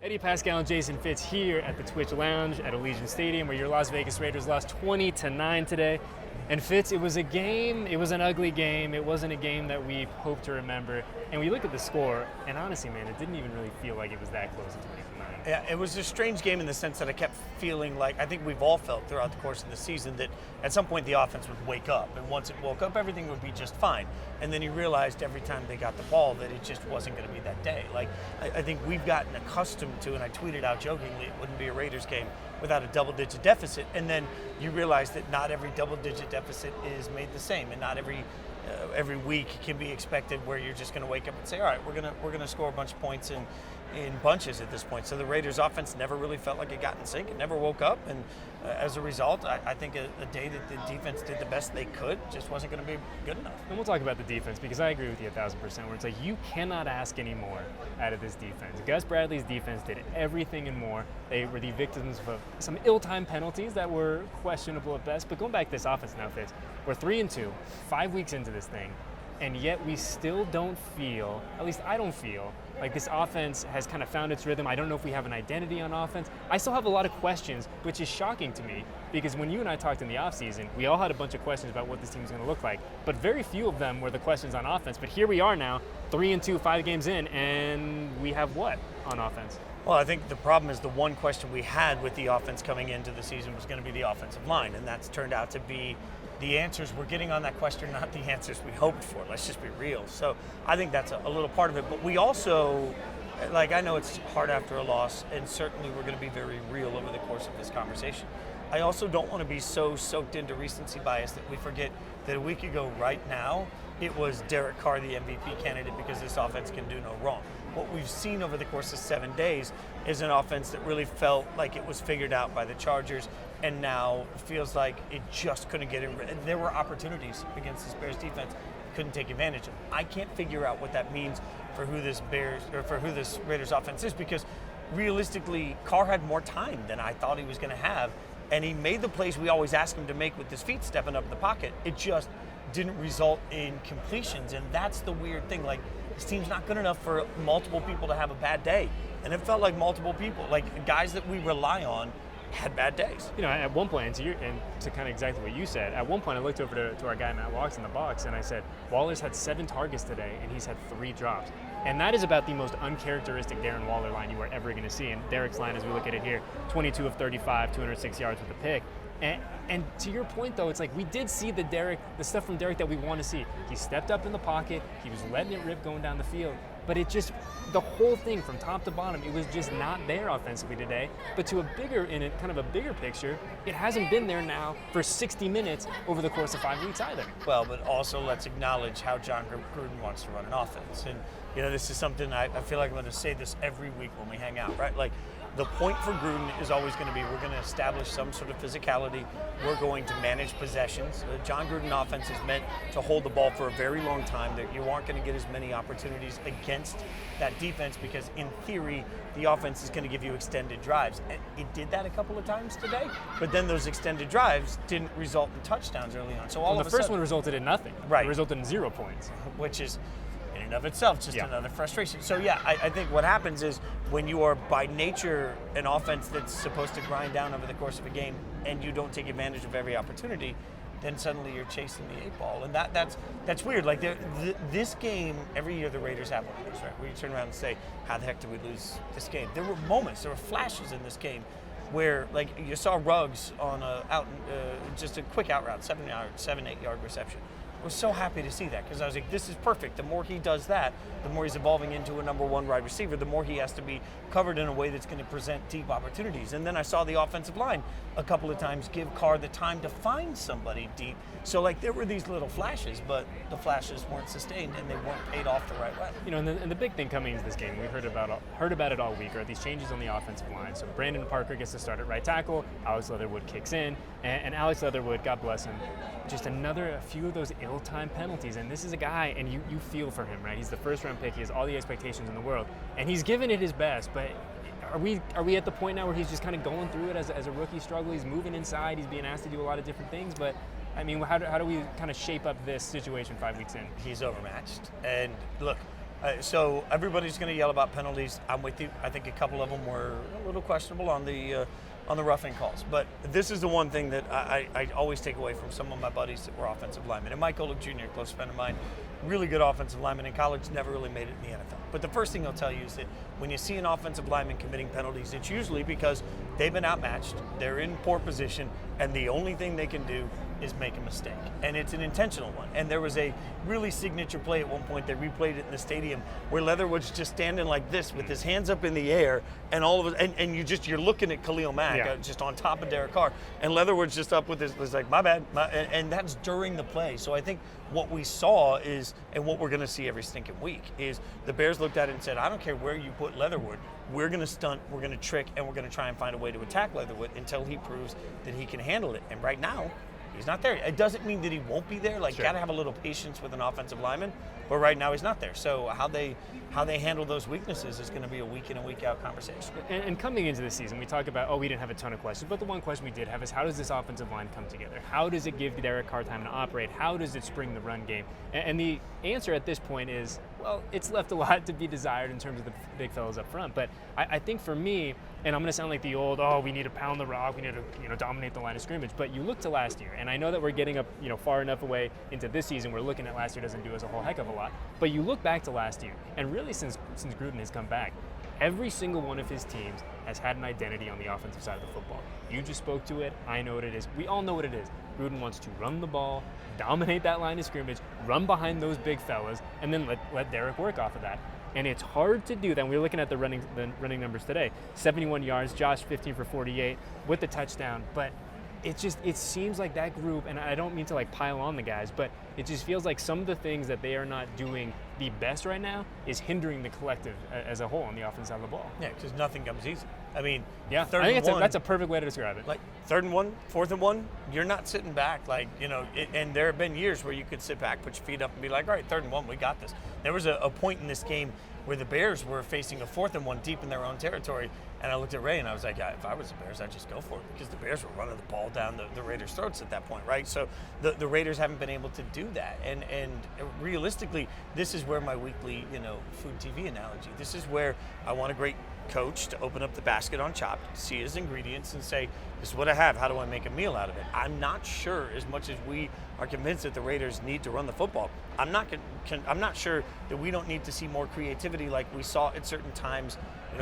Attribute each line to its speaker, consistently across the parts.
Speaker 1: Eddie Paskal and Jason Fitz here at the Twitch Lounge at Allegiant Stadium, where your Las Vegas Raiders lost 20-9 today. And Fitz, it was a game, it was an ugly game, it wasn't a game that we hope to remember. And we look at the score, and honestly, man, it didn't even really feel like it was that close to 20-9.
Speaker 2: Yeah, it was a strange game in the sense that I kept feeling like, I think we've all felt throughout the course of the season, that at some point the offense would wake up, and once it woke up, everything would be just fine. And then you realized every time they got the ball that it just wasn't going to be that day. Like, I think we've gotten accustomed to, and I tweeted out jokingly, it wouldn't be a Raiders game without a double-digit deficit, and then you realize that not every double-digit deficit is made the same, and not every week can be expected where you're just going to wake up and say, all right, we're gonna score a bunch of points in bunches at this point. So the Raiders offense never really felt like it got in sync. It never woke up, and as a result, I think a day that the defense did the best they could just wasn't going to be good enough.
Speaker 1: And we'll talk about the defense, because I agree with you 1,000%, where it's like you cannot ask any more out of this defense. Gus Bradley's defense did everything and more. They were the victims of some ill-timed penalties that were questionable at best. But going back to this offense now, Fitz, we're 3-2, 5 weeks into this thing, and yet we still don't feel, at least I don't feel, like this offense has kind of found its rhythm. I don't know if we have an identity on offense. I still have a lot of questions, which is shocking to me, because when you and I talked in the offseason, we all had a bunch of questions about what this team is going to look like, but very few of them were the questions on offense. But here we are now, 3-2, 5 games in, and we have what on offense?
Speaker 2: Well, I think the problem is the one question we had with the offense coming into the season was going to be the offensive line, and that's turned out to be the answers we're getting on that question, not the answers we hoped for. Let's just be real. So I think that's a little part of it. But we also, like, I know it's hard after a loss, and certainly we're going to be very real over the course of this conversation. I also don't want to be so soaked into recency bias that we forget that a week ago right now, it was Derek Carr, the MVP candidate, because this offense can do no wrong. What we've seen over the course of 7 days is an offense that really felt like it was figured out by the Chargers, and now feels like it just couldn't get it. There were opportunities against this Bears defense, couldn't take advantage of. I can't figure out what that means for who this Raiders offense is, because realistically, Carr had more time than I thought he was going to have, and he made the plays we always ask him to make with his feet stepping up in the pocket. It just didn't result in completions, and that's the weird thing. Like, this team's not good enough for multiple people to have a bad day, and it felt like multiple people, like guys that we rely on, had bad days.
Speaker 1: You know, at one point, and to kind of exactly what you said, at one point I looked over to our guy Matt Walks in the box, and I said, Waller's had 7 targets today, and he's had 3 drops. And that is about the most uncharacteristic Darren Waller line you are ever going to see. And Derek's line, as we look at it here, 22 of 35, 206 yards with a pick. And to your point, though, it's like we did see the stuff from Derek that we want to see. He stepped up in the pocket. He was letting it rip going down the field. But it just, the whole thing from top to bottom, it was just not there offensively today. But to kind of a bigger picture, it hasn't been there now for 60 minutes over the course of 5 weeks either.
Speaker 2: Well, but also let's acknowledge how John Gruden wants to run an offense. And, you know, this is something I feel like I'm going to say this every week when we hang out, right? Like, the point for Gruden is always going to be, we're going to establish some sort of physicality. We're going to manage possessions. The John Gruden offense is meant to hold the ball for a very long time. That you aren't going to get as many opportunities against that defense, because in theory, the offense is going to give you extended drives. And it did that a couple of times today, but then those extended drives didn't result in touchdowns early on. So
Speaker 1: the first one resulted in nothing.
Speaker 2: Right.
Speaker 1: It resulted in 0 points.
Speaker 2: Which is, in and of itself, just another frustration. So yeah, I think what happens is when you are by nature an offense that's supposed to grind down over the course of a game, and you don't take advantage of every opportunity, then suddenly you're chasing the 8-ball, and that's weird. Like, this game, every year the Raiders have one of these, right? Where you turn around and say, how the heck did we lose this game? There were moments, there were flashes in this game where, like, you saw Ruggs on just a quick out route, 7-8 yard reception. I was so happy to see that, because I was like, this is perfect. The more he does that, the more he's evolving into a number 1 wide receiver, the more he has to be covered in a way that's going to present deep opportunities. And then I saw the offensive line a couple of times give Carr the time to find somebody deep. So, like, there were these little flashes, but the flashes weren't sustained, and they weren't paid off the right way.
Speaker 1: You know, and the big thing coming into this game, we heard about it all week, are these changes on the offensive line. So Brandon Parker gets to start at right tackle, Alex Leatherwood kicks in, and Alex Leatherwood, God bless him, just a few of those ill-timed penalties. And this is a guy, and you feel for him, right? He's the first-round pick. He has all the expectations in the world, and he's given it his best. But are we at the point now where he's just kind of going through it as a rookie struggle? He's moving inside. He's being asked to do a lot of different things. But I mean, how do we kind of shape up this situation 5 weeks in?
Speaker 2: He's overmatched. And look, So everybody's going to yell about penalties. I'm with you. I think a couple of them were a little questionable on the roughing calls. But this is the one thing that I always take away from some of my buddies that were offensive linemen. And Mike Golick Jr., a close friend of mine, really good offensive lineman in college, never really made it in the NFL. But the first thing I'll tell you is that when you see an offensive lineman committing penalties, it's usually because they've been outmatched, they're in poor position, and the only thing they can do is make a mistake. And it's an intentional one. And there was a really signature play at one point, they replayed it in the stadium, where Leatherwood's just standing like this with his hands up in the air, and all of it, and you're looking at Khalil Mack just on top of Derek Carr, and Leatherwood's just up with his, was like, my bad, and that's during the play. So I think what we saw is, and what we're going to see every stinking week, is the Bears looked at it and said, I don't care where you put Leatherwood, we're going to stunt, we're going to trick, and we're going to try and find a way to attack Leatherwood until he proves that he can handle it. And right now, he's not there. It doesn't mean that he won't be there. Like, got to have a little patience with an offensive lineman. But right now, he's not there. So how they handle those weaknesses is going to be a week in and week out conversation.
Speaker 1: And coming into the season, we talk about, we didn't have a ton of questions, but the one question we did have is, how does this offensive line come together? How does it give Derek Carr time to operate? How does it spring the run game? And the answer at this point is, well, it's left a lot to be desired in terms of the big fellas up front. But I think for me, and I'm going to sound like the old, we need to pound the rock, we need to dominate the line of scrimmage. But you look to last year, and I know that we're getting up far enough away into this season, we're looking at last year doesn't do us a whole heck of a lot. But you look back to last year, and really since Gruden has come back, every single one of his teams has had an identity on the offensive side of the football. You just spoke to it. I know what it is. We all know what it is. Gruden wants to run the ball, dominate that line of scrimmage, run behind those big fellas, and then let Derek work off of that. And it's hard to do that. And we were looking at the running numbers today. 71 yards, Josh 15 for 48 with the touchdown. But it seems like that group, and I don't mean to pile on the guys, but it just feels like some of the things that they are not doing the best right now is hindering the collective as a whole on the offensive side of the ball.
Speaker 2: Yeah, because nothing comes easy. I mean,
Speaker 1: I think that's a perfect way to describe it.
Speaker 2: Like 3rd and 1, 4th and 1, you're not sitting back and there have been years where you could sit back, put your feet up and be like, all right, 3rd and 1, we got this. There was a point in this game where the Bears were facing a 4th and 1 deep in their own territory, and I looked at Ray and I was like, if I was the Bears, I'd just go for it, because the Bears were running the ball down the Raiders' throats at that point, right? So the Raiders haven't been able to do that, and realistically, this is where my weekly food TV analogy, this is where I want a great coach to open up the basket on Chopped, see his ingredients, and say, this is what I have, how do I make a meal out of it? I'm not sure, as much as we are convinced that the Raiders need to run the football, I'm not sure that we don't need to see more creativity like we saw at certain times,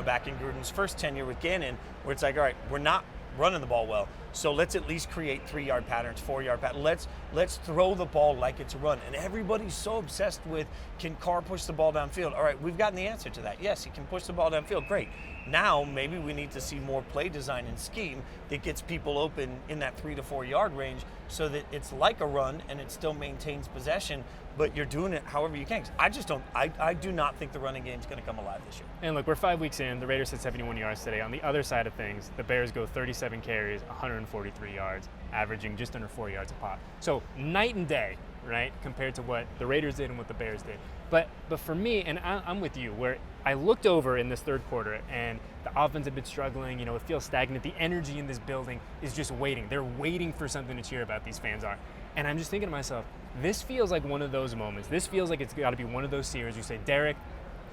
Speaker 2: back in Gruden's first tenure with Gannon, where it's like, all right, we're not running the ball well, so let's at least create 3-yard patterns, 4-yard patterns. Let's throw the ball like it's a run. And everybody's so obsessed with, can Carr push the ball downfield? All right, we've gotten the answer to that. Yes, he can push the ball downfield. Great. Now maybe we need to see more play design and scheme that gets people open in that 3 to 4 yard range, so that it's like a run and it still maintains possession, but you're doing it however you can. I do not think the running game is going to come alive this year.
Speaker 1: And look, we're 5 weeks in. The Raiders had 71 yards today. On the other side of things, the Bears go 37 carries, 143 yards, averaging just under 4 yards a pop. So night and day, right, compared to what the Raiders did and what the Bears did. But for me, and I'm with you, where I looked over in this 3rd quarter and the offense had been struggling. It feels stagnant. The energy in this building is just waiting. They're waiting for something to cheer about, these fans are. And I'm just thinking to myself, this feels like one of those moments. This feels like it's got to be one of those series you say, Derek,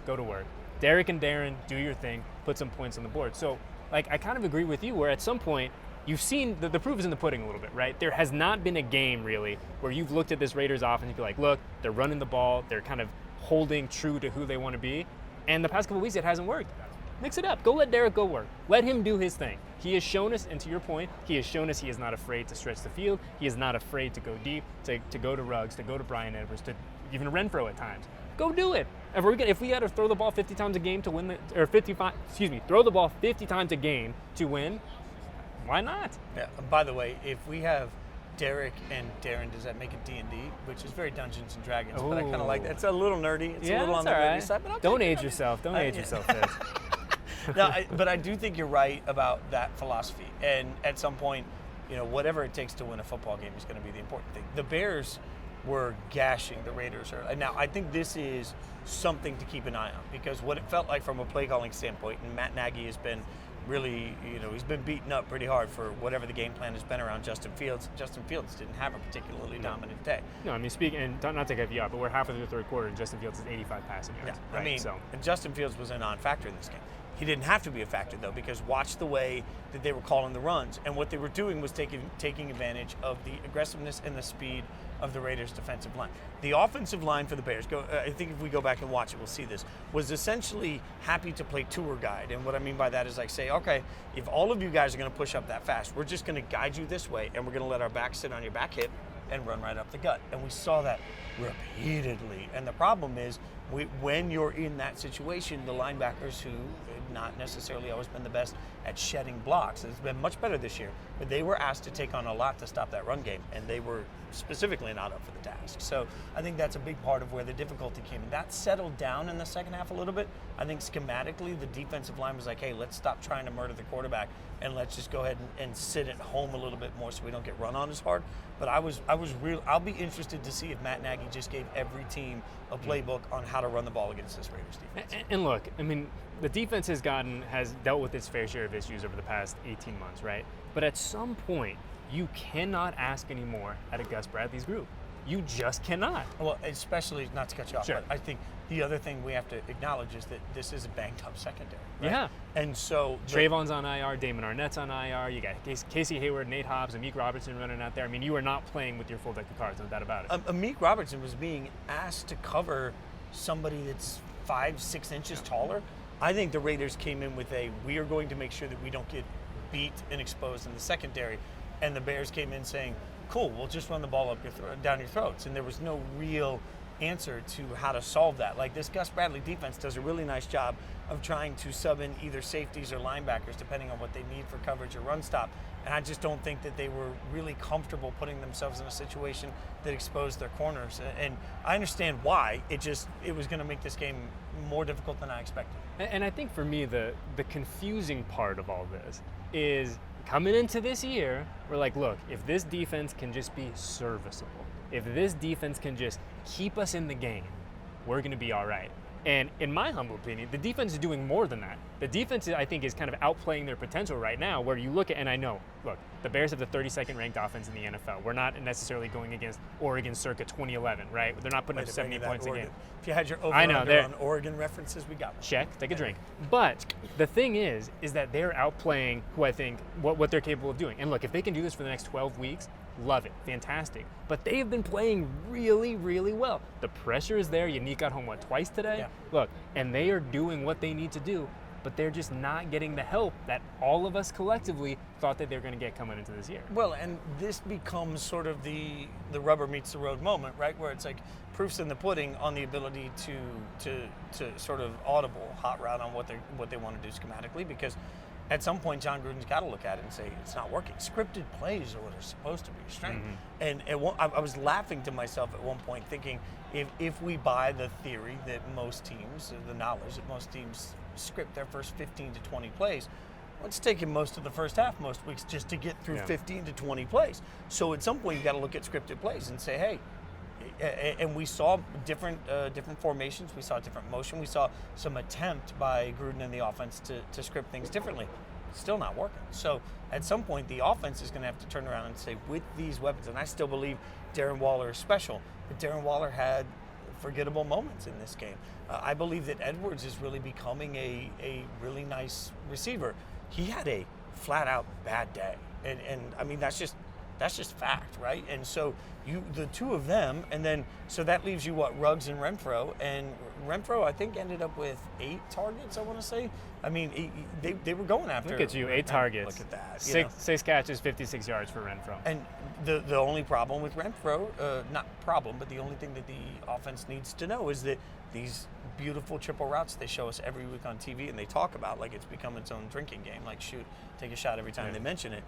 Speaker 1: go to work. Derek and Darren, do your thing, put some points on the board. So, I kind of agree with you, where at some point, you've seen the proof is in the pudding a little bit, right? There has not been a game, really, where you've looked at this Raiders offense and be like, look, they're running the ball, they're kind of holding true to who they want to be. And the past couple of weeks, it hasn't worked. Mix it up. Go let Derek go work. Let him do his thing. He has shown us, and to your point, he has shown us he is not afraid to stretch the field. He is not afraid to go deep, to go to Ruggs, to go to Brian Edwards, to even Renfro at times. Go do it. If we got to throw the ball 50 times a game to win, throw the ball 50 times a game to win, why not?
Speaker 2: Yeah. By the way, if we have Derek and Darren, does that make it D&D? Which is very Dungeons and Dragons, but I kind of like that. It's a little nerdy. It's a little on the nerdy side. But
Speaker 1: Don't age yourself. Don't age yourself, Fitz.
Speaker 2: No, but I do think you're right about that philosophy. And at some point, whatever it takes to win a football game is going to be the important thing. The Bears were gashing the Raiders early. Now, I think this is something to keep an eye on, because what it felt like from a play calling standpoint, and Matt Nagy has been really, he's been beaten up pretty hard for whatever the game plan has been around Justin Fields. Justin Fields didn't have a particularly dominant day.
Speaker 1: No, I mean, speaking, and not to get you up, but we're halfway through the third quarter, and Justin Fields is 85 passing yards.
Speaker 2: Yeah,
Speaker 1: Right?
Speaker 2: and Justin Fields was a non-factor in this game. He didn't have to be a factor, though, because watch the way that they were calling the runs. And what they were doing was taking advantage of the aggressiveness and the speed of the Raiders' defensive line. The offensive line for the Bears, I think if we go back and watch it, we'll see this, was essentially happy to play tour guide. And what I mean by that is like say, okay, if all of you guys are going to push up that fast, we're just going to guide you this way, and we're going to let our back sit on your back hip and run right up the gut. And we saw that repeatedly. And the problem is, when you're in that situation, the linebackers who have not necessarily always been the best at shedding blocks, it's been much better this year, but they were asked to take on a lot to stop that run game, and they were specifically not up for the task. So I think that's a big part of where the difficulty came. That settled down in the second half a little bit. I think schematically, the defensive line was like, hey, let's stop trying to murder the quarterback, and let's just go ahead and sit at home a little bit more so we don't get run on as hard. But I'll be interested to see if Matt Nagy just gave every team a playbook on how to run the ball against this Raiders defense.
Speaker 1: And look, I mean, the defense has dealt with its fair share of issues over the past 18 months, right? But at some point, you cannot ask any more out of Gus Bradley's group. You just cannot.
Speaker 2: Well, especially, not to cut you off,
Speaker 1: Sure.
Speaker 2: but I think the other thing we have to acknowledge is that this is a banged-up secondary. Right?
Speaker 1: Yeah.
Speaker 2: And so
Speaker 1: Trayvon's on IR, Damon Arnett's on IR, you got Casey Hayward, Nate Hobbs, Amik Robertson running out there. I mean, you are not playing with your full deck of cards, no doubt about it.
Speaker 2: Amik Robertson was being asked to cover somebody that's 5-6 inches taller. I think the Raiders came in with we are going to make sure that we don't get beat and exposed in the secondary. And the Bears came in saying, cool, we'll just run the ball up down your throats. And there was no real answer to how to solve that. Like, this Gus Bradley defense does a really nice job of trying to sub in either safeties or linebackers depending on what they need for coverage or run stop. And I just don't think that they were really comfortable putting themselves in a situation that exposed their corners. And I understand why. It was going to make this game more difficult than I expected.
Speaker 1: And I think for me, the confusing part of all this is coming into this year, we're like, look, if this defense can just be serviceable, if this defense can just keep us in the game, we're going to be all right. And in my humble opinion, the defense is doing more than that. The defense, I think, is kind of outplaying their potential right now, where you look at, and I know, look, the Bears have the 32nd ranked offense in the NFL. We're not necessarily going against Oregon circa 2011, right? They're not putting up 70 points a game.
Speaker 2: If you had your over-under on Oregon references, we got one.
Speaker 1: Check, take a drink. But the thing is that they're outplaying who I think, what they're capable of doing. And look, if they can do this for the next 12 weeks, love it, fantastic. But they've been playing really, really well. The pressure is there. Yannick got home, twice today?
Speaker 2: Yeah.
Speaker 1: Look, and they are doing what they need to do, but they're just not getting the help that all of us collectively thought that they were going to get coming into this year.
Speaker 2: Well, and this becomes sort of the rubber meets the road moment, right? Where it's like proof's in the pudding on the ability to sort of audible hot route on what they want to do schematically, because at some point, John Gruden's got to look at it and say, it's not working. Scripted plays are what are supposed to be your strength. Mm-hmm. And I was laughing to myself at one point thinking, if we buy the theory that most teams, the knowledge that most teams script their first 15 to 20 plays, it's taking most of the first half most weeks just to get through 15 to 20 plays. So at some point, you got to look at scripted plays and say, hey, and we saw different formations. We saw different motion. We saw some attempt by Gruden and the offense to script things differently. Still not working. So at some point, the offense is going to have to turn around and say, with these weapons, and I still believe Darren Waller is special, but Darren Waller had forgettable moments in this game. I believe that Edwards is really becoming a really nice receiver. He had a flat-out bad day. And I mean, that's just fact, right? And so the two of them, and then so that leaves you Ruggs and Renfro, and Renfro I think ended up with 8 targets. I want to say. I mean, they were going after.
Speaker 1: Look at you, 8 targets.
Speaker 2: Look at that.
Speaker 1: 6 catches, 56 yards for Renfro.
Speaker 2: And the only problem with Renfro, not problem, but the only thing that the offense needs to know is that these beautiful triple routes they show us every week on TV and they talk about like it's become its own drinking game, like take a shot every time they mention it.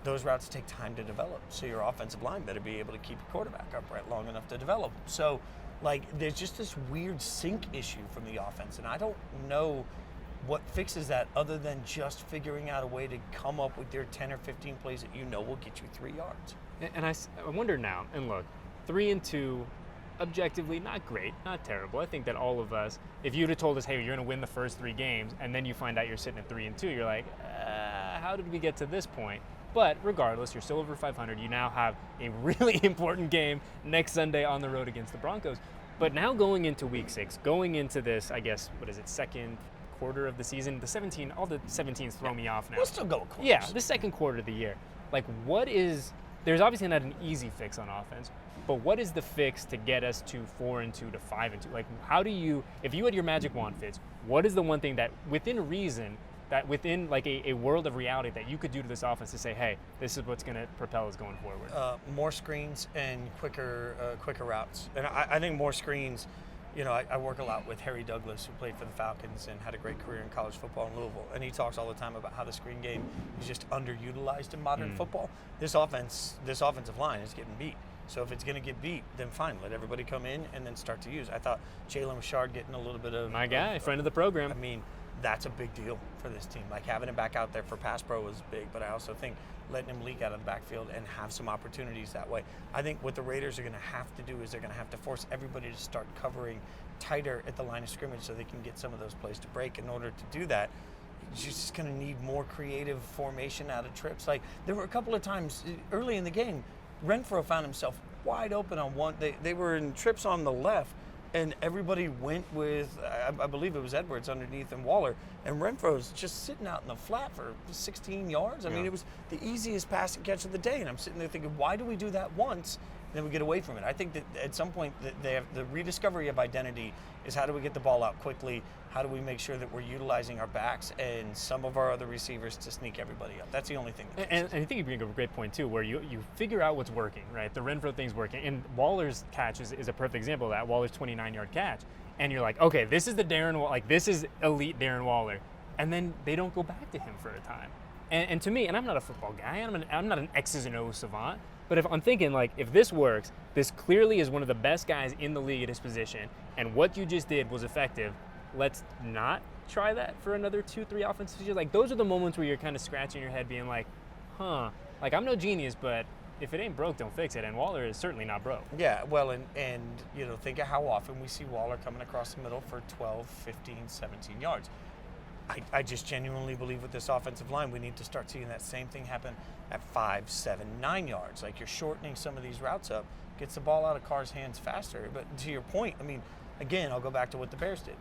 Speaker 2: Those routes take time to develop, so your offensive line better be able to keep your quarterback upright long enough to develop. So, like, there's just this weird sync issue from the offense, and I don't know what fixes that other than just figuring out a way to come up with your 10 or 15 plays that will get you 3 yards.
Speaker 1: And I wonder now, and look, 3-2, objectively not great, not terrible. I think that all of us, if you'd have told us, hey, you're going to win the first 3 games, and then you find out you're sitting at 3-2, you're like, how did we get to this point? But regardless, you're still over 500. You now have a really important game next Sunday on the road against the Broncos. But now going into week 6, going into this, I guess, what is it, second quarter of the season? The 17, all the 17s throw me off now.
Speaker 2: We'll still go quarters.
Speaker 1: Yeah, the second quarter of the year. Like, there's obviously not an easy fix on offense, but what is the fix to get us to 4-2 to 5-2? Like, how do you, if you had your magic wand, Fitz, what is the one thing that within reason, that within like a world of reality that you could do to this offense to say, hey, this is what's going to propel us going forward?
Speaker 2: More screens and quicker routes. And I think more screens, I work a lot with Harry Douglas, who played for the Falcons and had a great career in college football in Louisville. And he talks all the time about how the screen game is just underutilized in modern football. This offensive line is getting beat. So if it's going to get beat, then fine. Let everybody come in and then start to use. I thought Jalen Richard getting a little bit of...
Speaker 1: My guy, friend of the program.
Speaker 2: I mean, that's a big deal for this team. Like, having him back out there for pass pro was big, but I also think letting him leak out of the backfield and have some opportunities that way. I think what the Raiders are going to have to do is they're going to have to force everybody to start covering tighter at the line of scrimmage so they can get some of those plays to break. In order to do that, you're just going to need more creative formation out of trips. Like, there were a couple of times early in the game, Renfro found himself wide open on one. They were in trips on the left, and everybody went with, I believe it was Edwards underneath and Waller, and Renfro's just sitting out in the flat for 16 yards. I mean, it was the easiest pass and catch of the day, and I'm sitting there thinking, why do we do that once, and then we get away from it? I think that at some point they have the rediscovery of identity is how do we get the ball out quickly, how do we make sure that we're utilizing our backs and some of our other receivers to sneak everybody up. That's the only thing.
Speaker 1: And I think you bring up a great point, too, where you figure out what's working, right? The Renfro thing's working. And Waller's catch is a perfect example of that. Waller's 29-yard catch. And you're like, okay, this is the this is elite Darren Waller. And then they don't go back to him for a time. And to me, and I'm not a football guy, I'm not an X's and O's savant, but if I'm thinking, like, if this works, this clearly is one of the best guys in the league at his position, and what you just did was effective, let's not try that for another 2-3 offensive years. Like, those are the moments where you're kind of scratching your head being like, like, I'm no genius, but if it ain't broke, don't fix it. And Waller is certainly not broke.
Speaker 2: Yeah, well, and think of how often we see Waller coming across the middle for 12, 15, 17 yards. I just genuinely believe with this offensive line, we need to start seeing that same thing happen at 5, 7, 9 yards. Like, you're shortening some of these routes up, gets the ball out of Carr's hands faster. But to your point, I mean, again, I'll go back to what the Bears did.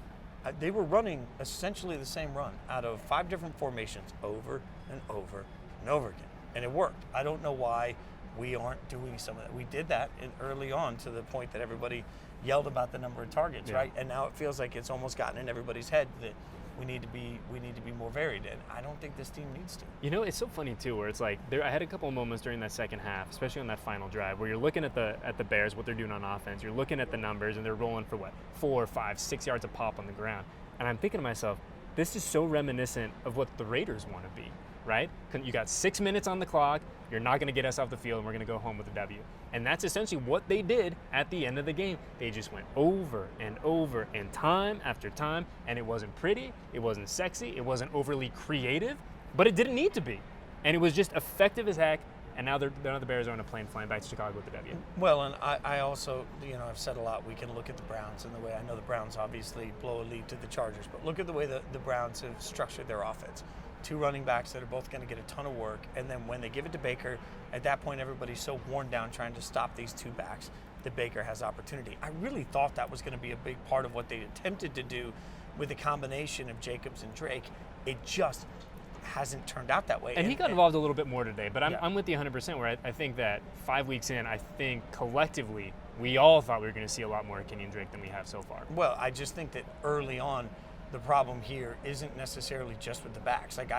Speaker 2: They were running essentially the same run out of 5 different formations over and over and over again. And it worked. I don't know why we aren't doing some of that. We did that early on to the point that everybody yelled about the number of targets, right? And now it feels like it's almost gotten in everybody's head that we need to be more varied, and I don't think this team needs to.
Speaker 1: It's so funny too, where it's like I had a couple of moments during that second half, especially on that final drive, where you're looking at the Bears, what they're doing on offense. You're looking at the numbers, and they're rolling for 4, 5, 6 yards a pop on the ground, and I'm thinking to myself, this is so reminiscent of what the Raiders want to be, right? You got 6 minutes on the clock. You're not going to get us off the field, and we're going to go home with a W. And that's essentially what they did at the end of the game. They just went over and over and time after time, and it wasn't pretty, it wasn't sexy, it wasn't overly creative, but it didn't need to be. And it was just effective as heck, and now the Bears are on a plane flying back to Chicago with the W.
Speaker 2: Well, and I also, I've said a lot, we can look at the Browns and the way, I know the Browns obviously blow a lead to the Chargers, but look at the way the Browns have structured their offense. 2 running backs that are both going to get a ton of work, and then when they give it to Baker, at that point everybody's so worn down trying to stop these 2 backs that Baker has opportunity. I really thought that was going to be a big part of what they attempted to do with the combination of Jacobs and Drake. It just hasn't turned out that way.
Speaker 1: And he got involved a little bit more today, but I'm with you 100% where I think that 5 weeks in, I think collectively we all thought we were going to see a lot more of Kenyon Drake than we have so far.
Speaker 2: Well, I just think that early on, the problem here isn't necessarily just with the backs. Like,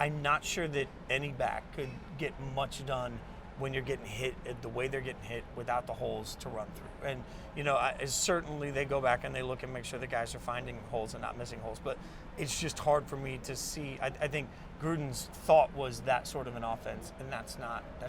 Speaker 2: I'm not sure that any back could get much done when you're getting hit the way they're getting hit without the holes to run through. And, certainly they go back and they look and make sure the guys are finding holes and not missing holes. But it's just hard for me to see. I think Gruden's thought was that sort of an offense, and that's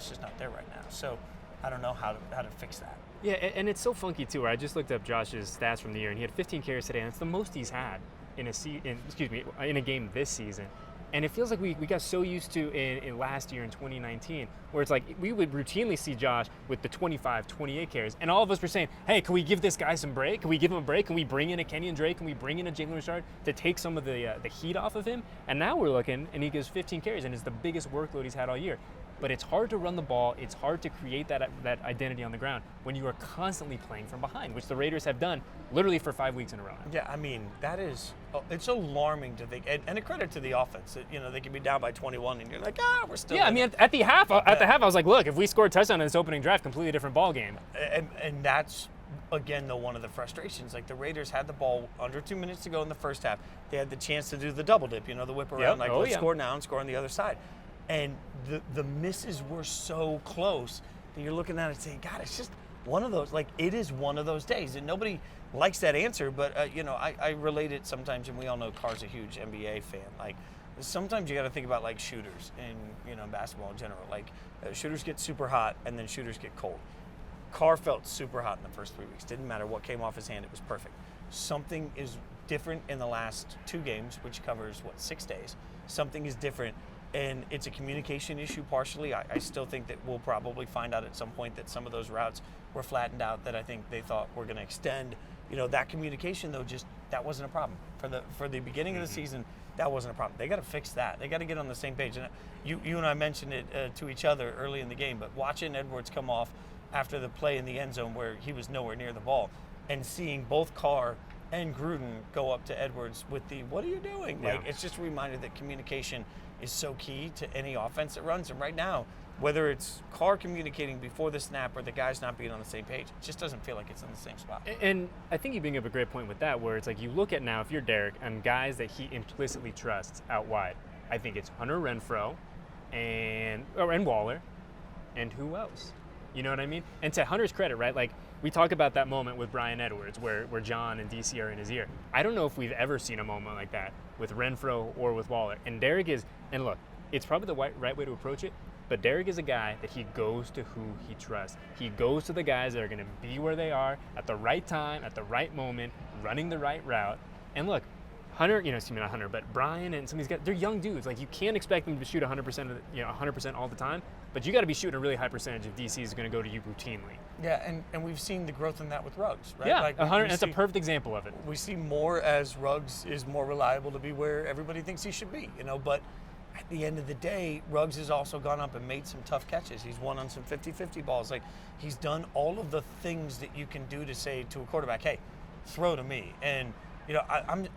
Speaker 2: just not there right now. So I don't know how to fix that.
Speaker 1: Yeah, and it's so funky, too, where I just looked up Josh's stats from the year, and he had 15 carries today, and it's the most he's had in a game this season. And it feels like we got so used to in last year in 2019, where it's like we would routinely see Josh with the 25, 28 carries, and all of us were saying, hey, can we give this guy some break? Can we give him a break? Can we bring in a Kenyon Drake? Can we bring in a Jalen Richard to take some of the heat off of him? And now we're looking, and he gives 15 carries, and it's the biggest workload he's had all year. But it's hard to run the ball. It's hard to create that identity on the ground when you are constantly playing from behind, which the Raiders have done literally for 5 weeks in a row now.
Speaker 2: Yeah, I mean, it's alarming to think, and a credit to the offense. They can be down by 21, and you're like, we're still.
Speaker 1: Yeah, I mean, at the half, I was like, look, if we score a touchdown in this opening drive, completely different ball game.
Speaker 2: And that's, again, one of the frustrations. Like, the Raiders had the ball under 2 minutes to go in the first half. They had the chance to do the double dip, the whip around, let's score now and score on the other side. And the misses were so close that you're looking at it saying, God, it's just one of those. Like, it is one of those days. And nobody likes that answer, but, I relate it sometimes, and we all know Carr's a huge NBA fan. Like, sometimes you got to think about, like, shooters in, basketball in general. Like, shooters get super hot, and then shooters get cold. Carr felt super hot in the first 3 weeks. Didn't matter what came off his hand. It was perfect. Something is different in the last 2 games, which covers, 6 days. Something is different. And it's a communication issue partially. I still think that we'll probably find out at some point that some of those routes were flattened out that I think they thought were going to extend. That communication, though, that wasn't a problem. For the beginning of the season, that wasn't a problem. They got to fix that. They got to get on the same page. And you and I mentioned it to each other early in the game, but watching Edwards come off after the play in the end zone where he was nowhere near the ball and seeing both Carr and Gruden go up to Edwards with the, what are you doing?
Speaker 1: Yeah.
Speaker 2: Like, it's just a reminder that communication is so key to any offense that runs. And right now, whether it's Carr communicating before the snap or the guys not being on the same page, it just doesn't feel like it's in the same spot.
Speaker 1: And I think you bring up a great point with that, where it's like you look at now, if you're Derek, and guys that he implicitly trusts out wide, I think it's Hunter Renfrow and Waller, and who else? You know what I mean? And to Hunter's credit, right? Like, we talk about that moment with Bryan Edwards where John and DC are in his ear. I don't know if we've ever seen a moment like that with Renfrow or with Waller. And Derek is, and look, it's probably the right way to approach it, but Derek is a guy that he goes to who he trusts. He goes to the guys that are going to be where they are at the right time, at the right moment, running the right route. And look, Hunter, not Hunter, but Brian and some of these guys, they're young dudes. Like, you can't expect them to shoot 100% 100% all the time, but you got to be shooting a really high percentage if DC is going to go to you routinely.
Speaker 2: Yeah, and we've seen the growth in that with Ruggs, right?
Speaker 1: Yeah,
Speaker 2: like,
Speaker 1: 100. That's a perfect example of it.
Speaker 2: We see more as Ruggs is more reliable to be where everybody thinks he should be, But at the end of the day, Ruggs has also gone up and made some tough catches. He's won on some 50-50 balls. Like, he's done all of the things that you can do to say to a quarterback, hey, throw to me. And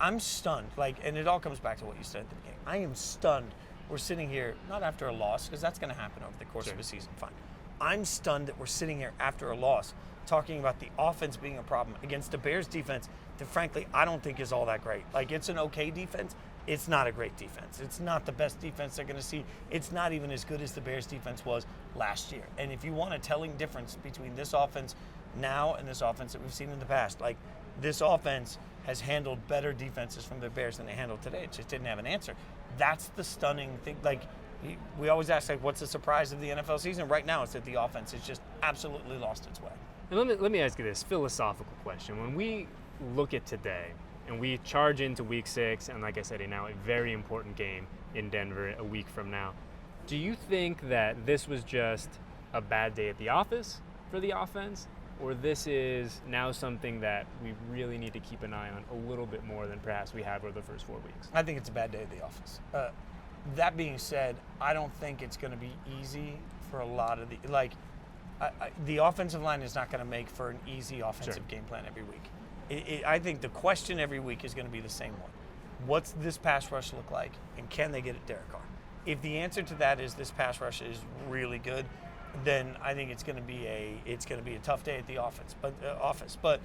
Speaker 2: I'm stunned. Like, and it all comes back to what you said at the beginning. I am stunned. We're sitting here not after a loss, because that's going to happen over the course of a season. Fine. I'm stunned that we're sitting here after a loss talking about the offense being a problem against a Bears defense that, frankly, I don't think is all that great. Like, it's an okay defense. It's not a great defense. It's not the best defense they're going to see. It's not even as good as the Bears defense was last year. And if you want a telling difference between this offense now and this offense that we've seen in the past, like, this offense has handled better defenses from the Bears than they handled today. It just didn't have an answer. That's the stunning thing. Like, we always ask, like, what's the surprise of the NFL season? Right now, it's that the offense has just absolutely lost its way.
Speaker 1: And let me ask you this philosophical question. When we look at today and we charge into week 6, and like I said, now a very important game in Denver a week from now, do you think that this was just a bad day at the office for the offense, or this is now something that we really need to keep an eye on a little bit more than perhaps we have over the first 4 weeks?
Speaker 2: I think it's a bad day at the office. That being said, I don't think it's going to be easy for a lot of the offensive line is not going to make for an easy offensive game plan every week. I think the question every week is going to be the same one. What's this pass rush look like, and can they get at Derek Carr? If the answer to that is this pass rush is really good, then I think it's going to be a tough day at the office. But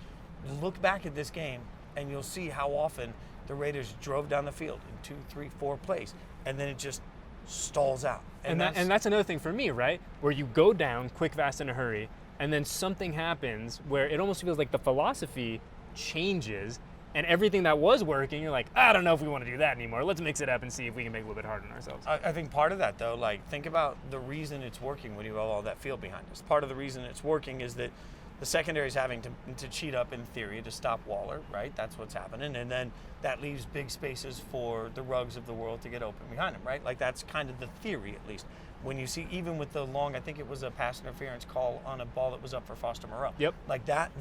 Speaker 2: look back at this game, and you'll see how often the Raiders drove down the field in 2, 3, 4 plays, and then it just stalls out.
Speaker 1: And that's another thing for me, right? Where you go down quick, fast, in a hurry, and then something happens where it almost feels like the philosophy changes, and everything that was working, you're like, I don't know if we want to do that anymore. Let's mix it up and see if we can make it a little bit harder on ourselves.
Speaker 2: I think part of that, though, like, think about the reason it's working when you have all that field behind us. Part of the reason it's working is that the secondary is having to cheat up in theory to stop Waller, right? That's what's happening. And then that leaves big spaces for the Ruggs of the world to get open behind him, right? Like that's kind of the theory, at least. When you see, even with the long, I think it was a pass interference call on a ball that was up for Foster Moreau.
Speaker 1: Yep.
Speaker 2: Like that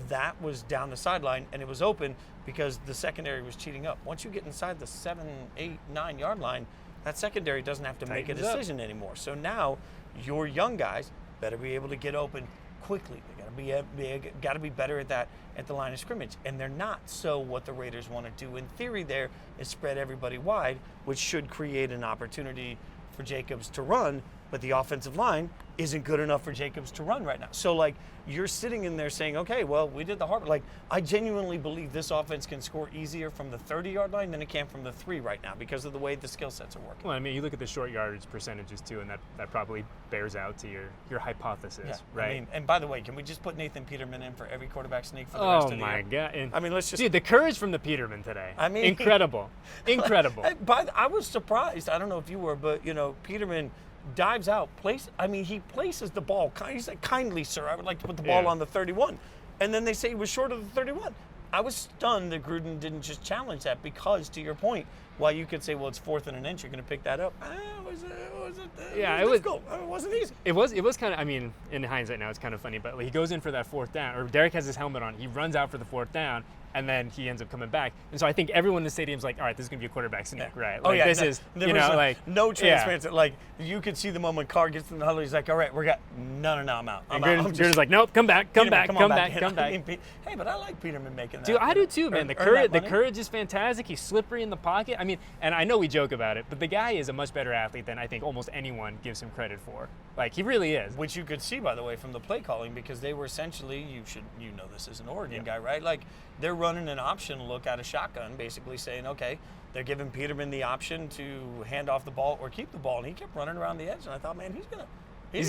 Speaker 2: was down the sideline, and it was open because the secondary was cheating up. Once you get inside the 7, 8, 9 yard line, that secondary doesn't have to make a decision anymore. So now your young guys better be able to get open quickly. They got to be better at that at the line of scrimmage, and they're not. So what the Raiders want to do in theory there is spread everybody wide, which should create an opportunity for Jacobs to run, but the offensive line isn't good enough for Jacobs to run right now. So like you're sitting in there saying, okay, well, we did the hard. Like I genuinely believe this offense can score easier from the 30-yard line than it can from the 3 right now because of the way the skill sets are working.
Speaker 1: Well, I mean, you look at the short yardage percentages too, and that probably bears out to your hypothesis, right?
Speaker 2: I mean, and by the way, can we just put Nathan Peterman in for every quarterback sneak for the rest of the year?
Speaker 1: Oh my God! And
Speaker 2: I mean, let's just.
Speaker 1: Dude, the courage from the Peterman today.
Speaker 2: I mean,
Speaker 1: incredible.
Speaker 2: I was surprised. I don't know if you were, but Peterman dives out, he places the ball. He said, kindly, sir, I would like to put the ball on the 31. And then they say he was short of the 31. I was stunned that Gruden didn't just challenge that because, to your point, while you could say, well, it's 4th and an inch, you're going to pick that up. It was difficult. It wasn't easy.
Speaker 1: It was kind of, I mean, in hindsight now, it's kind of funny, but he goes in for that 4th down, or Derek has his helmet on. He runs out for the 4th down, and then he ends up coming back. And so I think everyone in the stadium's like, all right, this is going to be a quarterback sneak, right? Like,
Speaker 2: There was no transparency. Like, you could see the moment Carr gets in the huddle, he's like, all right, no, I'm out.
Speaker 1: Gruden's like, nope, come back.
Speaker 2: Hey, but I like Peterman making that.
Speaker 1: Dude, I do too, man. The courage is fantastic. He's slippery in the pocket. I mean, and I know we joke about it, but the guy is a much better athlete than I think almost anyone gives him credit for. Like, he really is.
Speaker 2: Which you could see, by the way, from the play calling, because they were essentially, you know this as an Oregon guy, right? Like, they're running an option look at a shotgun, basically saying, okay, they're giving Peterman the option to hand off the ball or keep the ball, and he kept running around the edge, and I thought, man, he's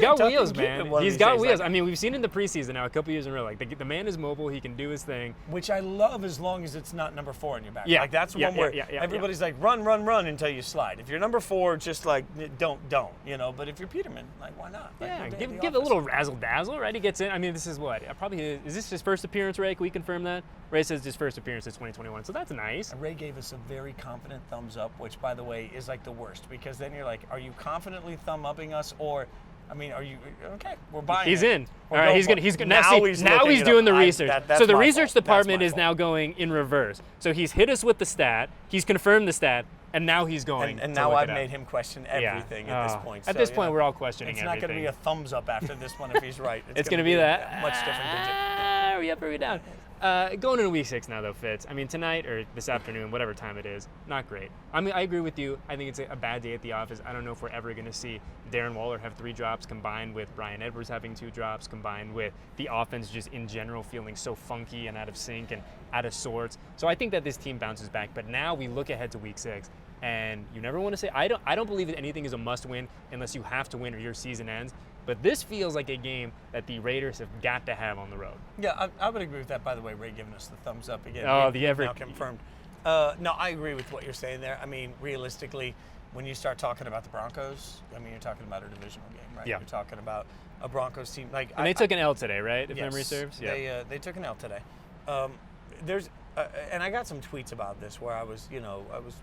Speaker 1: got wheels, man. He's got wheels.
Speaker 2: Like,
Speaker 1: I mean, we've seen in the preseason now a couple years in a row. Like the man is mobile. He can do his thing.
Speaker 2: Which I love as long as it's not number 4 in your back.
Speaker 1: Yeah.
Speaker 2: Like that's one where everybody's like run until you slide. If you're number 4, just like don't. But if you're Peterman, like why not? Like,
Speaker 1: give a little razzle dazzle, right? He gets in. I mean, this is what is this his first appearance, Ray? Can we confirm that? Ray says his first appearance is 2021, so that's nice.
Speaker 2: Ray gave us a very confident thumbs up, which by the way is like the worst because then you're like, are you confidently thumb upping us or? I mean, are you okay? We're buying.
Speaker 1: He's
Speaker 2: it.
Speaker 1: in. All right, he's gonna.
Speaker 2: Now
Speaker 1: he's doing the research. So the research
Speaker 2: fault.
Speaker 1: department is now going in reverse. So he's hit us with the stat. He's confirmed the stat, and now he's going.
Speaker 2: And now I've made him question everything at this point.
Speaker 1: At this point, we're all questioning
Speaker 2: everything.
Speaker 1: It's not
Speaker 2: going to be a thumbs up after this one if he's right.
Speaker 1: It's going to be that
Speaker 2: much different digit.
Speaker 1: Are we up or are we down? Going into week 6 now, though, Fitz. I mean, tonight or this afternoon, whatever time it is, not great. I mean, I agree with you. I think it's a bad day at the office. I don't know if we're ever going to see Darren Waller have 3 drops combined with Bryan Edwards having 2 drops combined with the offense just in general feeling so funky and out of sync and out of sorts. So I think that this team bounces back. But now we look ahead to week 6. And you never want to say, I don't believe that anything is a must win unless you have to win or your season ends. But this feels like a game that the Raiders have got to have on the road.
Speaker 2: Yeah, I would agree with that. By the way, Ray giving us the thumbs up again.
Speaker 1: Oh,
Speaker 2: now confirmed. No, I agree with what you're saying there. I mean, realistically, when you start talking about the Broncos, I mean, you're talking about a divisional game, right?
Speaker 1: Yeah.
Speaker 2: You're talking about a Broncos team.
Speaker 1: And they took an L today, right? If memory serves.
Speaker 2: Yeah. They took an L today. And I got some tweets about this where I was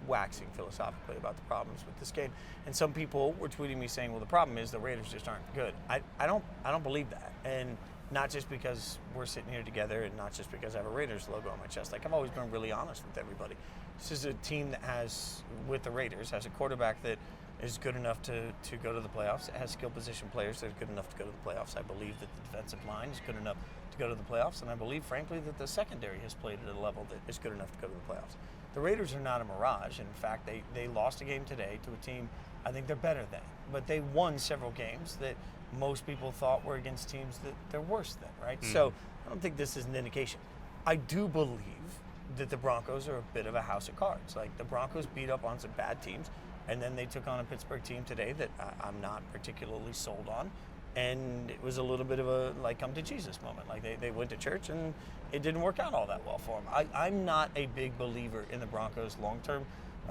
Speaker 2: waxing philosophically about the problems with this game, and some people were tweeting me saying, "Well, the problem is the Raiders just aren't good." I don't believe that, and not just because we're sitting here together, and not just because I have a Raiders logo on my chest. Like I've always been really honest with everybody. This is a team that has a quarterback that is good enough to go to the playoffs. It has skill position players that are good enough to go to the playoffs. I believe that the defensive line is good enough to go to the playoffs, and I believe, frankly, that the secondary has played at a level that is good enough to go to the playoffs. The Raiders are not a mirage. In fact, they lost a game today to a team I think they're better than, but they won several games that most people thought were against teams that they're worse than, right? Mm-hmm. So I don't think this is an indication. I do believe that the Broncos are a bit of a house of cards. Like the Broncos beat up on some bad teams, and then they took on a Pittsburgh team today that I'm not particularly sold on. And it was a little bit of a like come to Jesus moment. Like they went to church and it didn't work out all that well for them. I'm not a big believer in the Broncos long term.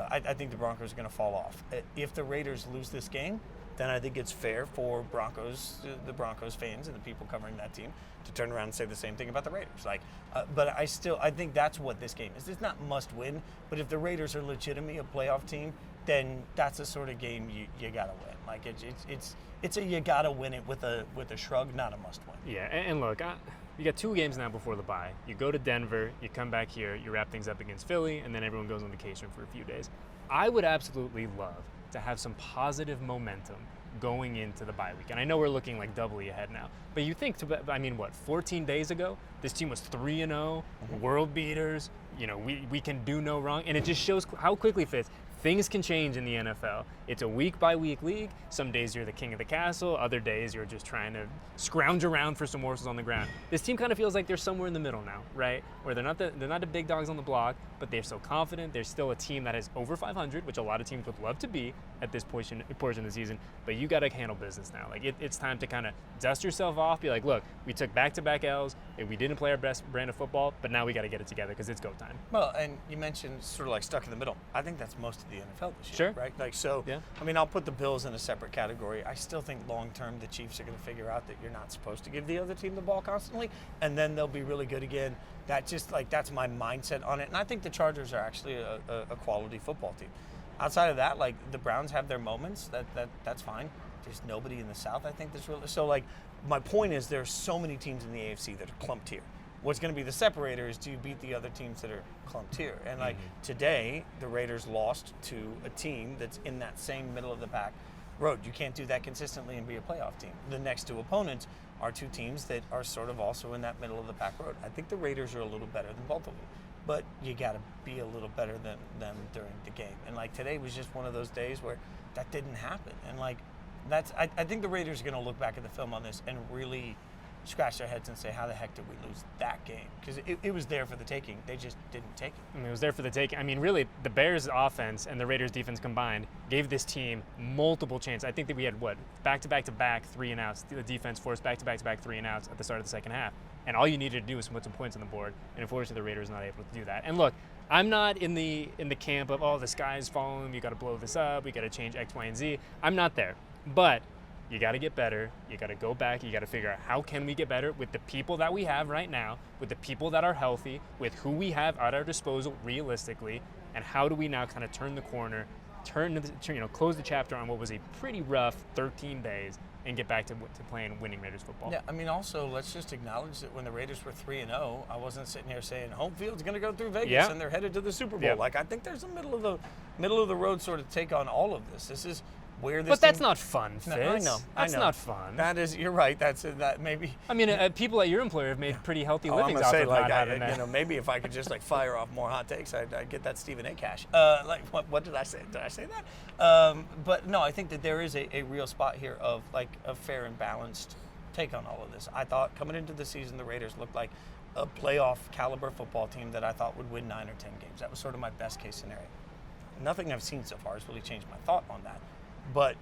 Speaker 2: I think the Broncos are going to fall off. If the Raiders lose this game, then I think it's fair for the Broncos fans and the people covering that team to turn around and say the same thing about the Raiders. But I think that's what this game is. It's not must win, but if the Raiders are legitimately a playoff team, then that's the sort of game you gotta win. Like it's a you gotta win it with a shrug, not a must win.
Speaker 1: Yeah, and look, you got 2 games now before the bye. You go to Denver, you come back here, you wrap things up against Philly, and then everyone goes on vacation for a few days. I would absolutely love to have some positive momentum going into the bye week. And I know we're looking like doubly ahead now, but you think, 14 days ago, this team was 3-0, world beaters, we can do no wrong. And it just shows how quickly, Fitz, things can change in the NFL. It's a week-by-week league. Some days you're the king of the castle. Other days you're just trying to scrounge around for some morsels on the ground. This team kind of feels like they're somewhere in the middle now, right? Where they're not the big dogs on the block, but they're so confident. They're still a team that is over 500, which a lot of teams would love to be at this portion of the season. But you got to handle business now. Like it's time to kind of dust yourself off. Be like, look, we took back-to-back L's. We didn't play our best brand of football, but now we got to get it together because it's go time.
Speaker 2: Well, and you mentioned sort of like stuck in the middle. I think that's most of the NFL this year,
Speaker 1: Sure.
Speaker 2: right?
Speaker 1: Yeah.
Speaker 2: I mean, I'll put the Bills in a separate category. I still think long-term the Chiefs are going to figure out that you're not supposed to give the other team the ball constantly, and then they'll be really good again. That's my mindset on it. And I think the Chargers are actually a quality football team. Outside of that, like the Browns have their moments. That's fine. There's nobody in the South, I think, that's really so. Like my point is, there's so many teams in the AFC that are clumped here. What's going to be the separator is, do you beat the other teams that are clumped here? And like today, the Raiders lost to a team that's in that same middle of the pack road. You can't do that consistently and be a playoff team. The next 2 opponents are 2 teams that are sort of also in that middle of the pack road. I think the Raiders are a little better than both of them, but you got to be a little better than them during the game. And like today was just one of those days where that didn't happen. And like I think the Raiders are going to look back at the film on this and really scratch their heads and say, how the heck did we lose that game? Because it was there for the taking. They just didn't take it.
Speaker 1: I mean, it was there for the taking. I mean, really, the Bears' offense and the Raiders' defense combined gave this team multiple chances. I think that we had, back-to-back 3-and-outs. The defense forced back-to-back 3-and-outs at the start of the second half. And all you needed to do was put some points on the board. And unfortunately, the Raiders were not able to do that. And look, I'm not in the camp of, the sky's falling, you got to blow this up, we got to change X, Y, and Z. I'm not there. But you got to get better. You got to go back. You got to figure out how can we get better with the people that we have right now, with the people that are healthy, with who we have at our disposal realistically, and how do we now kind of turn the corner, close the chapter on what was a pretty rough 13 days and get back to playing winning Raiders football.
Speaker 2: Yeah, I mean, also let's just acknowledge that when the Raiders were 3-0, I wasn't sitting here saying home field's going to go through Vegas and they're headed to the Super Bowl.
Speaker 1: Yeah.
Speaker 2: Like I think there's a middle of the road sort of take on all of this. This is where this.
Speaker 1: But that's not fun, Fitz.
Speaker 2: No, I know.
Speaker 1: That's not fun.
Speaker 2: That is. You're right. That maybe.
Speaker 1: I mean, people at your employer have made pretty healthy livings
Speaker 2: I'm
Speaker 1: off
Speaker 2: say,
Speaker 1: of
Speaker 2: like,
Speaker 1: not having that.
Speaker 2: Maybe if I could just like fire off more hot takes, I'd get that Stephen A. cash. What did I say? Did I say that? But no, I think that there is a real spot here of like a fair and balanced take on all of this. I thought coming into the season, the Raiders looked like a playoff caliber football team that I thought would win 9 or 10 games. That was sort of my best case scenario. Nothing I've seen so far has really changed my thought on that. But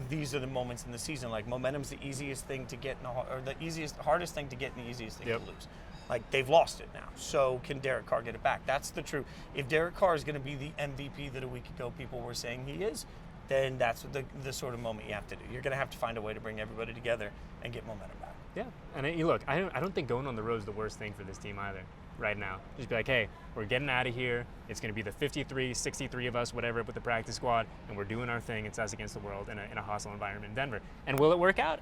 Speaker 2: these are the moments in the season. Like momentum's the easiest thing to get, or the hardest thing to get, and the easiest thing to lose. Like they've lost it now. So can Derek Carr get it back? That's the truth. If Derek Carr is going to be the MVP that a week ago people were saying he is, then that's the sort of moment you have to do. You're going to have to find a way to bring everybody together and get momentum back.
Speaker 1: Yeah, and look, I don't think going on the road is the worst thing for this team either. Right now, just be like, hey, we're getting out of here. It's going to be the 53, 63 of us, whatever, with the practice squad, and we're doing our thing. It's us against the world in a hostile environment in Denver. And will it work out?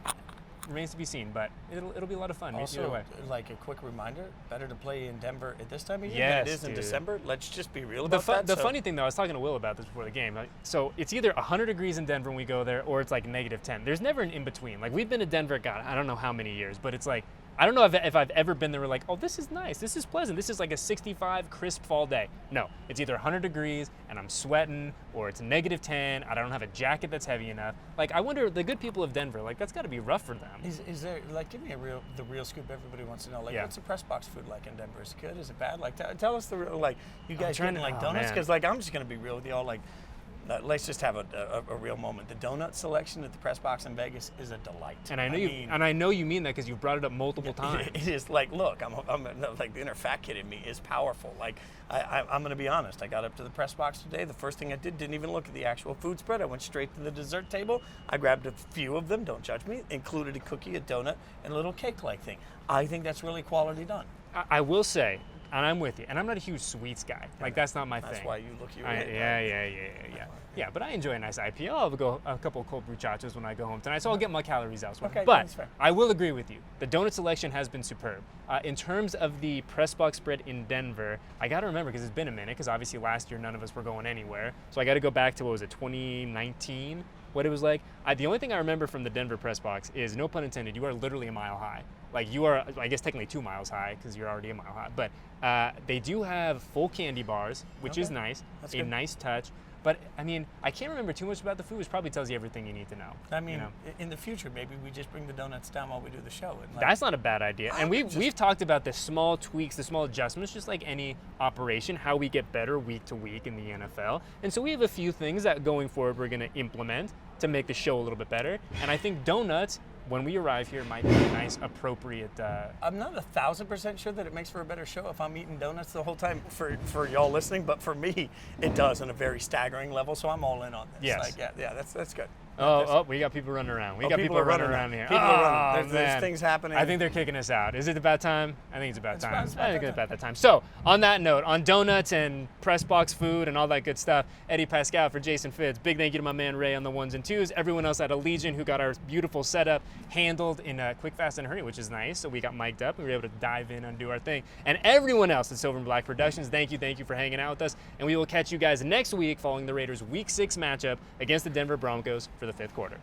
Speaker 1: Remains to be seen, but it'll be a lot of fun.
Speaker 2: Also,
Speaker 1: either way.
Speaker 2: like a quick reminder, better to play in Denver at this time of year than it is in December. Let's just be real about that.
Speaker 1: The funny thing, though, I was talking to Will about this before the game. So it's either 100 degrees in Denver when we go there, or it's like -10. There's never an in-between. Like, we've been to Denver, God, I don't know how many years, but it's like, I don't know if I've ever been there where like, oh, this is nice, this is pleasant, this is like a 65 crisp fall day. No, it's either 100 degrees and I'm sweating, or it's -10, I don't have a jacket that's heavy enough. Like, I wonder, the good people of Denver, like, that's got to be rough for them.
Speaker 2: Is there, like, give me the real scoop everybody wants to know. Like, what's the press box food like in Denver? Is it good? Is it bad? Like, tell us the real, like, you guys getting like donuts? Because, like, I'm just going to be real with y'all. Like, let's just have a real moment. The donut selection at the press box in Vegas is a delight.
Speaker 1: And I know you mean that because you've brought it up multiple times.
Speaker 2: It is like, look, I'm like the inner fat kid in me is powerful. Like I'm going to be honest. I got up to the press box today. The first thing I didn't even look at the actual food spread. I went straight to the dessert table. I grabbed a few of them. Don't judge me. Included a cookie, a donut, and a little cake-like thing. I think that's really quality done.
Speaker 1: I will say, and I'm with you, and I'm not a huge sweets guy. Like, that's not my thing.
Speaker 2: That's why you look your
Speaker 1: Yeah, but I enjoy a nice IPA. I'll go a couple of cold brew chachos when I go home tonight, so I'll get my calories elsewhere.
Speaker 2: Okay,
Speaker 1: but
Speaker 2: that's fair.
Speaker 1: I will agree with you. The donut selection has been superb. In terms of the press box spread in Denver, I got to remember, because it's been a minute, because obviously last year none of us were going anywhere. So I got to go back to, 2019? What it was like. The only thing I remember from the Denver press box is, no pun intended, you are literally a mile high. Like, you are, I guess technically 2 miles high because you're already a mile high. But they do have full candy bars, which is nice.
Speaker 2: That's
Speaker 1: a
Speaker 2: good.
Speaker 1: nice touch. But I mean, I can't remember too much about the food, which probably tells you everything you need to know.
Speaker 2: I mean,
Speaker 1: you know?
Speaker 2: in the future, maybe we just bring the donuts down while we do the show. And
Speaker 1: That's not a bad idea. And we've talked about the small tweaks, the small adjustments, just like any operation, how we get better week to week in the NFL. And so we have a few things that going forward we're going to implement to make the show a little bit better. And I think donuts, when we arrive here, might be a nice, appropriate...
Speaker 2: I'm not 1,000% sure that it makes for a better show if I'm eating donuts the whole time for y'all listening, but for me, it does on a very staggering level, so I'm all in on this.
Speaker 1: Yes.
Speaker 2: Like, yeah, that's good.
Speaker 1: We got people running around. We got
Speaker 2: people
Speaker 1: people
Speaker 2: are
Speaker 1: running
Speaker 2: running
Speaker 1: around here.
Speaker 2: People are running. There's things happening.
Speaker 1: I think they're kicking us out. Is it about time? I think it's about time.
Speaker 2: It's
Speaker 1: I think it's about that time. So, on that note, on donuts and press box food and all that good stuff, Eddie Paskal for Jason Fitz. Big thank you to my man Ray on the ones and twos. Everyone else at Allegiant who got our beautiful setup handled in a quick, fast, and hurry, which is nice. So we got mic'd up and we were able to dive in and do our thing. And everyone else at Silver and Black Productions, thank you for hanging out with us. And we will catch you guys next week following the Raiders' Week 6 matchup against the Denver Broncos for the 5th quarter.